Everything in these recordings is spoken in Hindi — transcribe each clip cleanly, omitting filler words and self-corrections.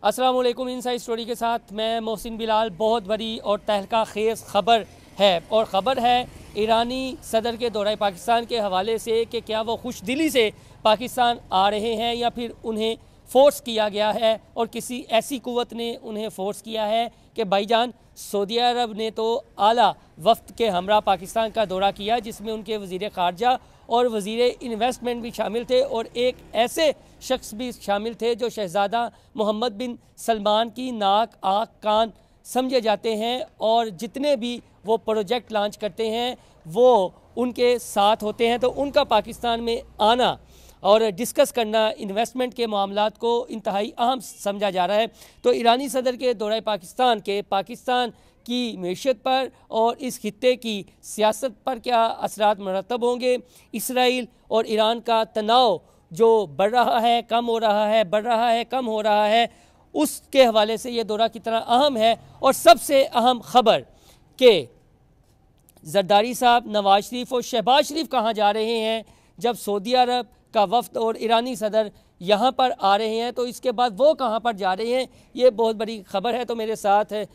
अस्सलाम वालेकुम। इनसाइड स्टोरी के साथ मैं मोहसिन बिलाल। बहुत बड़ी और तहलका खेज़ ख़बर है और ख़बर है ईरानी सदर के दौरे पाकिस्तान के हवाले से कि क्या वो खुश दिली से पाकिस्तान आ रहे हैं या फिर उन्हें फ़ोर्स किया गया है और किसी ऐसी कुव्वत ने उन्हें फ़ोर्स किया है कि भाईजान सऊदी अरब ने तो आला वफ्द के हमरा पाकिस्तान का दौरा किया जिसमें उनके वज़ीर ख़ारजा और वज़ीर इन्वेस्टमेंट भी शामिल थे और एक ऐसे शख्स भी शामिल थे जो शहज़ादा मोहम्मद बिन सलमान की नाक आँख कान समझे जाते हैं और जितने भी वो प्रोजेक्ट लॉन्च करते हैं वो उनके साथ होते हैं। तो उनका पाकिस्तान में आना और डिस्कस करना इन्वेस्टमेंट के मामलात को इंतहाई अहम समझा जा रहा है। तो ईरानी सदर के दौरे पाकिस्तान के पाकिस्तान की मैशत पर और इस खित्ते की सियासत पर क्या असरात मरतब होंगे, इसराइल और ईरान का तनाव जो बढ़ रहा है, कम हो रहा है, बढ़ रहा है, कम हो रहा है, उसके हवाले से ये दौरा कितना अहम है। और सबसे अहम ख़बर कि जरदारी साहब, नवाज शरीफ और शहबाज शरीफ कहाँ जा रहे हैं जब सऊदी अरब का वफ्द और ईरानी सदर यहाँ पर आ रहे हैं, तो इसके बाद वो कहाँ पर जा रहे हैं, ये बहुत बड़ी ख़बर है। तो मेरे साथ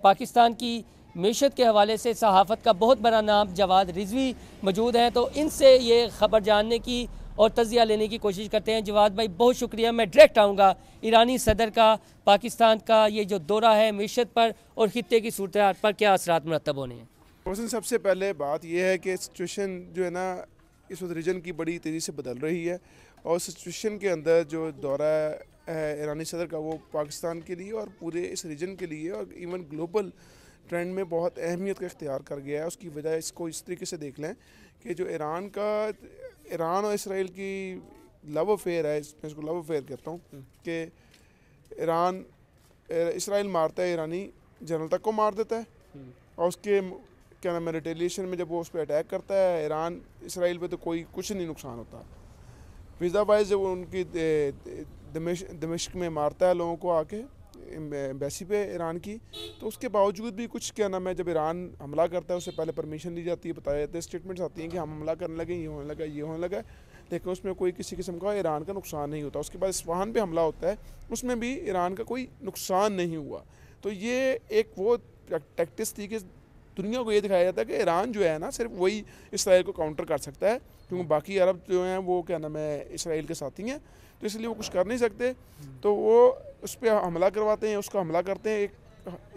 पाकिस्तान की मैशत के हवाले से सहाफ़त का बहुत बड़ा नाम जवाद रिजवी मौजूद हैं, तो इनसे ये ख़बर जानने की और तज़िया लेने की कोशिश करते हैं। जवाद भाई बहुत शुक्रिया। मैं डायरेक्ट आऊँगा ईरानी सदर का पाकिस्तान का ये जो दौरा है मैशत पर और खित्ते की सूरत पर क्या असरात मरतब होने हैं। सबसे पहले बात यह है कि सिचुएशन जो है ना इस वक्त रीजन की बड़ी तेज़ी से बदल रही है और सिचुएशन के अंदर जो दौरा है ईरानी सदर का वो पाकिस्तान के लिए और पूरे इस रीजन के लिए और इवन ग्लोबल ट्रेंड में बहुत अहमियत का इख्तियार कर गया है। उसकी वजह इसको इस तरीके से देख लें कि जो ईरान और इसराइल की लव अफेयर है, मैं इसको लव अफेयर कहता हूँ कि इसराइल मारता है, ईरानी जनरल तक को मार देता है और उसके क्या नाम है रिटेलिएशन में जब वो उस पर अटैक करता है ईरान इसराइल पे तो कोई कुछ नहीं नुकसान होता। वीज़ा वाइज जब उनकी दमिश्क में मारता है लोगों को आके एम्बेसी पे ईरान की, तो उसके बावजूद भी कुछ क्या नाम है जब ईरान हमला करता है उससे पहले परमिशन ली जाती है, बताया जाता है, स्टेटमेंट्स आती हैं कि हम हमला करने लगे, ये होने लगा, लेकिन उसमें कोई किसी किस्म का ईरान का नुकसान नहीं होता। उसके बाद इस्फहान पे हमला होता है, उसमें भी ईरान का कोई नुकसान नहीं हुआ। तो ये एक वो टैक्टिस थी कि दुनिया को ये दिखाया जाता है कि ईरान जो है ना सिर्फ वही इसराइल को काउंटर कर सकता है, क्योंकि बाकी अरब जो हैं वो क्या नाम है इसराइल के साथी हैं, तो इसलिए वो कुछ कर नहीं सकते। तो वो उस पर हमला करवाते हैं, उसका हमला करते हैं,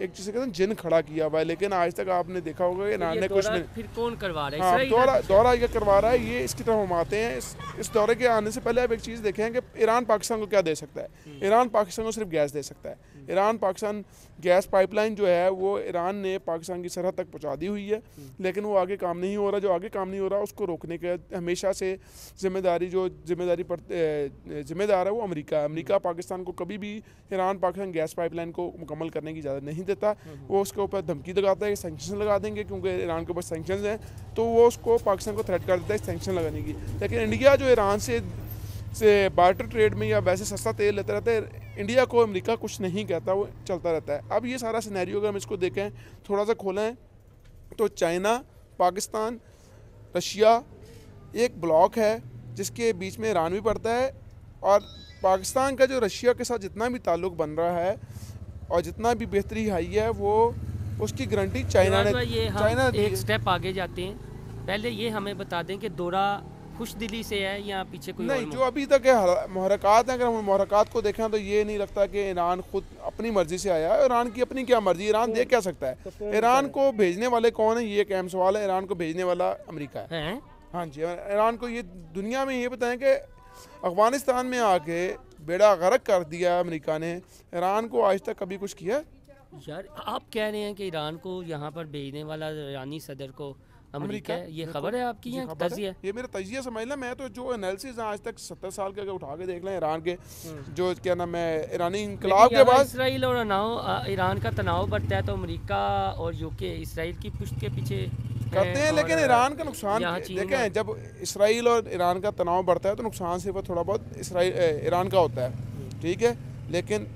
एक जिसे कहते हैं जिन खड़ा किया हुआ है। लेकिन आज तक आपने देखा होगा कि ईरान ने कुछ नहीं। फिर कौन करवा रहा है? हाँ, दौरा ये करवा रहा है, ये इसकी तरफ हम आते हैं। इस दौरे के आने से पहले आप एक चीज़ देखें कि ईरान पाकिस्तान को क्या दे सकता है। ईरान पाकिस्तान को सिर्फ गैस दे सकता है। ईरान पाकिस्तान गैस पाइपलाइन जो है वो ईरान ने पाकिस्तान की सरहद तक पहुंचा दी हुई है, लेकिन वो आगे काम नहीं हो रहा। जो आगे काम नहीं हो रहा उसको रोकने के हमेशा से जिम्मेदारी जिम्मेदार है वो अमेरिका पाकिस्तान को कभी भी ईरान पाकिस्तान गैस पाइपलाइन को मुकम्मल करने की इजाज़त नहीं देता। वो उसके ऊपर धमकी लगाता है कि सैंक्शन लगा देंगे, क्योंकि ईरान के ऊपर सैंक्शन हैं, तो वो उसको पाकिस्तान को थ्रेट कर देता है सैंक्शन लगाने की। लेकिन इंडिया जो ईरान से बार्टर ट्रेड में या वैसे सस्ता तेल लेता रहता है, इंडिया को अमेरिका कुछ नहीं कहता, वो चलता रहता है। अब ये सारा सिनेरियो अगर हम इसको देखें, थोड़ा सा खोलें, तो चाइना, पाकिस्तान, रशिया एक ब्लॉक है जिसके बीच में ईरान भी पड़ता है। और पाकिस्तान का जो रशिया के साथ जितना भी ताल्लुक़ बन रहा है और जितना भी बेहतरी आई है वो उसकी गारंटी चाइना ने एक स्टेप आगे जाते हैं। पहले ये हमें बता दें कि दौरा खुश दिली से है या पीछे कोई नहीं, जो अभी तक है मुहरक़ात हैं, अगर हम मुहरक़ात को देखें तो ये नहीं लगता कि ईरान खुद अपनी मर्ज़ी से आया है। ईरान की अपनी क्या मर्ज़ी, ईरान दे क्या सकता है। ईरान को भेजने वाले कौन है, ये एक अहम सवाल है। ईरान को भेजने वाला अमेरिका है। हाँ जी, ईरान को ये दुनिया में ये बताएं कि अफ़गानिस्तान में आके बेड़ा गर्क कर दिया अमेरिका ने, ईरान को आज तक कभी कुछ किया? यार आप कह रहे हैं कि ईरान को यहाँ पर भेजने वाला ईरानी सदर को अमेरिका है, ये खबर है आपकी? तजिया ये मेरा तजिया समझ लें। मैं तो जो एनालिसिस आज तक 70 साल के अगर उठा के देख लें ईरान के जो क्या नाम है ईरानी इनकलाब के बाद इसराइल और ईरान का तनाव बढ़ता है तो अमेरिका और यूके इसराइल की पुष्ट के पीछे करते हैं। लेकिन ईरान का नुकसान देखें, जब इसराइल और ईरान का तनाव बढ़ता है तो नुकसान सिर्फ थोड़ा बहुत ईरान का होता है, ठीक है, लेकिन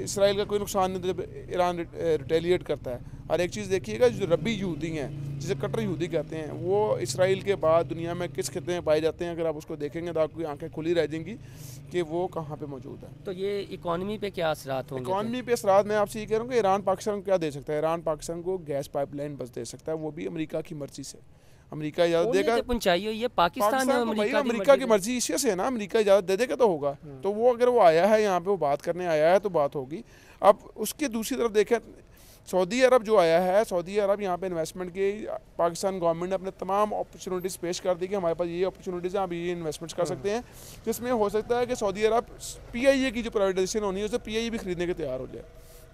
इसराइल का कोई नुकसान नहीं जब ईरान रिटेलिएट करता है। और एक चीज़ देखिएगा, जो रब्बी यहूदी हैं जिसे कट्टर यहूदी कहते हैं, वो इसराइल के बाद दुनिया में किस खिते में पाए जाते हैं, अगर आप उसको देखेंगे तो आपकी आंखें खुली रह जाएंगी कि वो कहाँ पे मौजूद है। तो ये इकॉनमी पे क्या असरात होंगे? इकॉनमी पे असरात मैं आपसे ये कह रहा हूँ कि ईरान पाकिस्तान को क्या दे सकता है। ईरान पाकिस्तान को गैस पाइपलाइन बस दे सकता है, वो भी अमेरिका की मर्जी से। अमेरिका इजाज़त देगा पहुंचाई हुई है पाकिस्तान को, भाई अमेरिका की मर्जी इसी से है ना, अमेरिका इजाज़त दे देगा तो होगा। तो वो अगर वो आया है यहाँ पे, वो बात करने आया है तो बात होगी। अब उसके दूसरी तरफ देखें, सऊदी अरब जो आया है, सऊदी अरब यहाँ पे इन्वेस्टमेंट की पाकिस्तान गवर्नमेंट ने अपने तमाम अपॉर्चुनिटीज़ पेश कर दी कि हमारे पास ये अपॉर्चुनिटीज़ हैं, आप ये इन्वेस्टमेंट्स कर सकते हैं, जिसमें हो सकता है कि सऊदी अरब PIA की जो प्राइवेटाइजेशन होनी है उसे PIA भी खरीदने के तैयार हो जाए।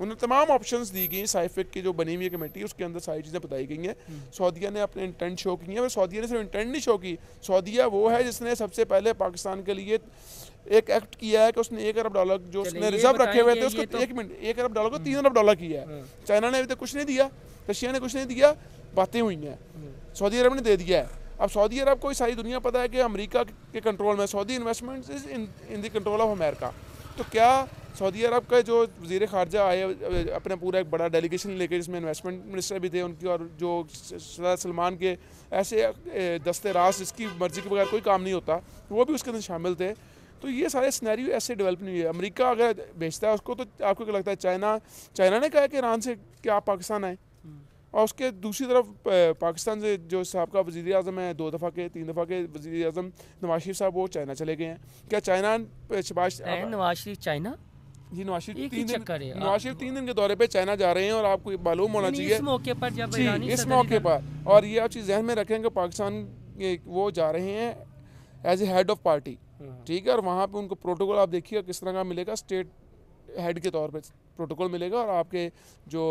उन्हें तमाम ऑप्शंस दी गई, साइफिक की जो बनी हुई कमेटी उसके अंदर सारी चीज़ें बताई गई हैं। सऊदीया ने अपने इंटेंट शो की हैं, और सऊदीया ने सिर्फ इंटेंट नहीं शो की, सऊदीया वो है जिसने सबसे पहले पाकिस्तान के लिए एक एक्ट किया है कि उसने $1 अरब जो उसने रिजर्व रखे हुए थे उसको तो... $1 अरब को $3 अरब किया है। चाइना ने अभी तक कुछ नहीं दिया, रशिया ने कुछ नहीं दिया, बातें हुई हैं, सऊदी अरब ने दे दिया है। अब सऊदी अरब को सारी दुनिया पता है कि अमेरिका के कंट्रोल में, Saudi investment is in the control of America. तो क्या सऊदी अरब का जो वज़ीर ख़ारजा आए अपना पूरा एक बड़ा डेलीगेशन लेके, जिसमें इन्वेस्टमेंट मिनिस्टर भी थे उनकी, और जो सरदार सलमान के ऐसे दस्ते राज जिसकी मर्ज़ी के बगैर कोई काम नहीं होता, वो भी उसके अंदर शामिल थे। तो ये सारे सिनेरियो ऐसे डेवलप नहीं हुए। अमेरिका अगर बेचता है उसको, तो आपको क्या लगता है चाइना ने कहा कि ईरान से क्या आप पाकिस्तान आए, और उसके दूसरी तरफ पाकिस्तान से जो साहब वज़ीर आज़म है, 2 दफ़ा के 3 दफ़ा के वज़ीर आज़म नवाज शरीफ साहब, वो चाइना चले गए हैं। क्या चाइना नवाज शरीफ चाइना जी, नवाज शरीफ 3 दिन के दौरे पे चाइना जा रहे हैं, और आपको मालूम होना चाहिए इस मौके पर, जब इस मौके पर, और ये आप चीज़ जहन में रखें कि पाकिस्तान वो जा रहे हैं as a head of party, ठीक है, और वहाँ पे उनको प्रोटोकॉल आप देखिएगा किस तरह का मिलेगा, स्टेट हेड के तौर पे प्रोटोकॉल मिलेगा, और आपके जो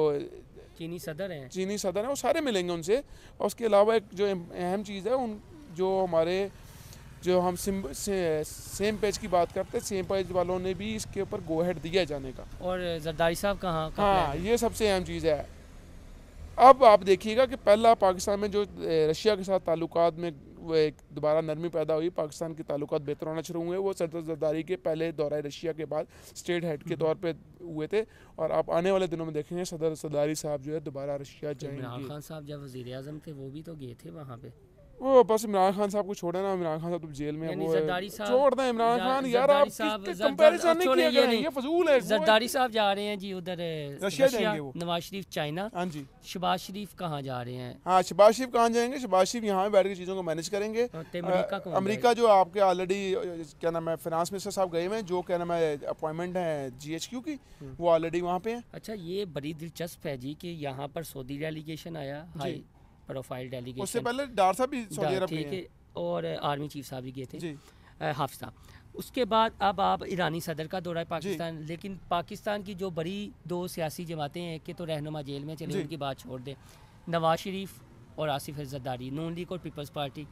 चीनी सदर हैं वो सारे मिलेंगे उनसे। और उसके अलावा एक जो अहम चीज़ है, उन जो हमारे जो हम सेम पेज की बात करते हैं, सेम पेज वालों ने भी इसके ऊपर गो हेड दिया जाने का। और जरदारी साहब कहाँ? हाँ, ये सबसे अहम चीज़ है। अब आप देखिएगा कि पहला पाकिस्तान में जो रशिया के साथ ताल्लुकात में वो एक दोबारा नरमी पैदा हुई, पाकिस्तान के ताल्लुकात बेहतर होना शुरू हुए, वो सदर जरदारी के पहले दौरा रशिया के बाद स्टेट हेड के तौर पे हुए थे। और आप आने वाले दिनों में देखेंगे सदर जरदारी साहब जो है दोबारा रशिया जाएंगे। इमरान खान साहब जब वज़ीर आज़म थे वो भी तो गए थे वहाँ पे। वो बस इमरान खान साहब को छोड़े ना, इमरान खान साहब तो जेल में है, वो छोड़ दें इमरान खान यार, आप कंपैरिजन नहीं किया करें, ये फजूल है। जरदारी साहब जा रहे हैं जी उधर रशिया जाएंगे, वो नवाज शरीफ चाइना। हाँ जी। शहबाज शरीफ कहाँ जा रहे हैं? हाँ, शहबाज शरीफ कहाँ जाएंगे? शहबाज शरीफ यहाँ बैठ के चीज़ों को मैनेज करेंगे। अमेरिका जो आपके ऑलरेडी क्या नाम है फाइनेंस मिनिस्टर साहब गए हुए हैं, जो क्या नाम है अपॉइंटमेंट है GHQ की, वो ऑलरेडी वहाँ पे है। अच्छा, ये बड़ी दिलचस्प है जी कि यहाँ पर सऊदी डेलीगेशन आया, हाई प्रोफाइल डेलीगेशन, उससे पहले डार साहब भी सऊदी अरब ठीक है, और आर्मी चीफ साहब भी गए थे जी, हाफिज साहब। उसके बाद अब आप ईरानी सदर का दौरा है पाकिस्तान, लेकिन पाकिस्तान की जो बड़ी 2 सियासी जमातें हैं कि तो रहनुमा जेल में चले, उनकी बात छोड़ दें, नवाज शरीफ और आसिफ जरदारी, नून लीग और पीपल्स पार्टी,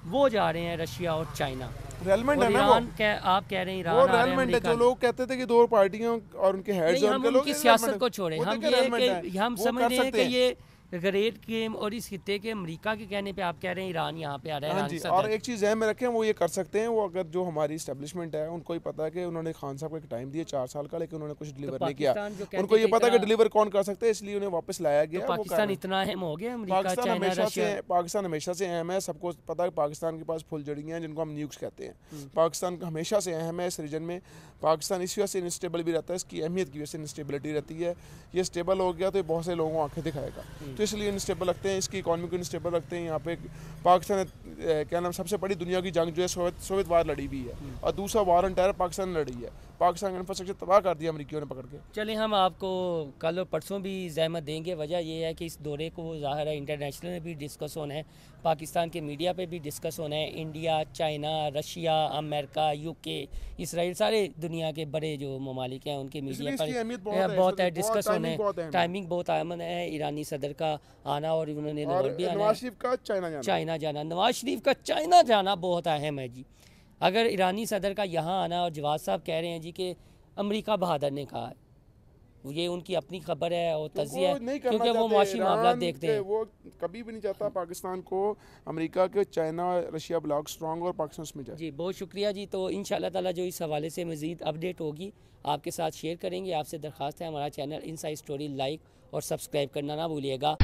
वो जा रहे हैं रशिया और चाइना। रेलमेंट है ना वो, आप कह रहे हैं ईरान वो रेलमेंट है। जो लोग कहते थे कि 2 पार्टियां और उनके हेड्स और उनके लोग, उनकी सियासत को छोड़े, हम समझ रहे हैं कि ये ग्रेट गेम, और इस खित्ते के अमेरिका के कहने पे आप कह रहे हैं ईरान यहाँ पे आ रहा है। हाँ जी, और एक चीज़ ज़हन में रखें, वो ये कर सकते हैं, वो अगर जो हमारी इस्टेब्लिशमेंट है उनको ही पता है कि उन्होंने खान साहब को एक टाइम दिया 4 साल का, लेकिन उन्होंने कुछ डिलीवर नहीं किया। उनको ये पता है कि डिलीवर कौन कर सकते हैं, इसलिए उन्हें वापस लाया गया। पाकिस्तान इतना अहम हो गया, पाकिस्तान हमेशा से अहम है, सबको पता है पाकिस्तान के पास फुलझड़ियाँ हैं जिनको हम न्यूक्स कहते हैं। पाकिस्तान हमेशा से अहम है इस रीजन में। पाकिस्तान इस वजह से इंस्टेबल भी रहता है, इसकी अहमियत की वजह से इंस्टेबिलिटी रहती है। ये स्टेबल हो गया तो बहुत से लोगों को आंखें दिखाएगा, तो इसलिए इंस्टेबल रखते हैं, इसकी इकॉनमी को इंस्टेबल रखते हैं। यहाँ पे पाकिस्तान क्या नाम सबसे बड़ी दुनिया की जंग जो है सोवियत वार लड़ी भी है, और दूसरा वार ऑन टेरर पाकिस्तान ने लड़ी है। पाकिस्तान का इंफ्रास्ट्रक्चर तबाह कर दिया अमेरिकियों ने पकड़ के। चलिए, हम आपको कल और परसों भी जहमत देंगे। वजह यह है कि इस दौरे को ज़ाहिर है इंटरनेशनल में भी डिस्कस होना है, पाकिस्तान के मीडिया पे भी डिस्कस होना है। India, China, Russia, America, UK, Israel, सारे दुनिया के बड़े जो ममालिक हैं उनके मीडिया पर बहुत है डिस्कस होना है। टाइमिंग बहुत अहम है ईरानी सदर का आना, और उन्होंने नवाज शरीफ का चाइना जाना, नवाज शरीफ का चाइना जाना बहुत अहम है जी। अगर ईरानी सदर का यहाँ आना, और जवाद साहब कह रहे हैं जी कि अमेरिका बहादुर ने कहा है, ये उनकी अपनी खबर है और तज़िया है, क्योंकि वो मुआशी मामला देखते हैं। वो कभी भी नहीं चाहता पाकिस्तान को अमेरिका के चाइना रशिया ब्लॉक स्ट्रॉन्ग और पाकिस्तान में जाए। जी, बहुत शुक्रिया जी। तो इंशाल्लाह ताला जो इस हवाले से मज़ीद अपडेट होगी आपके साथ शेयर करेंगे। आपसे दरख्वास्त है हमारा चैनल इनसाइड स्टोरी लाइक और सब्सक्राइब करना ना भूलिएगा।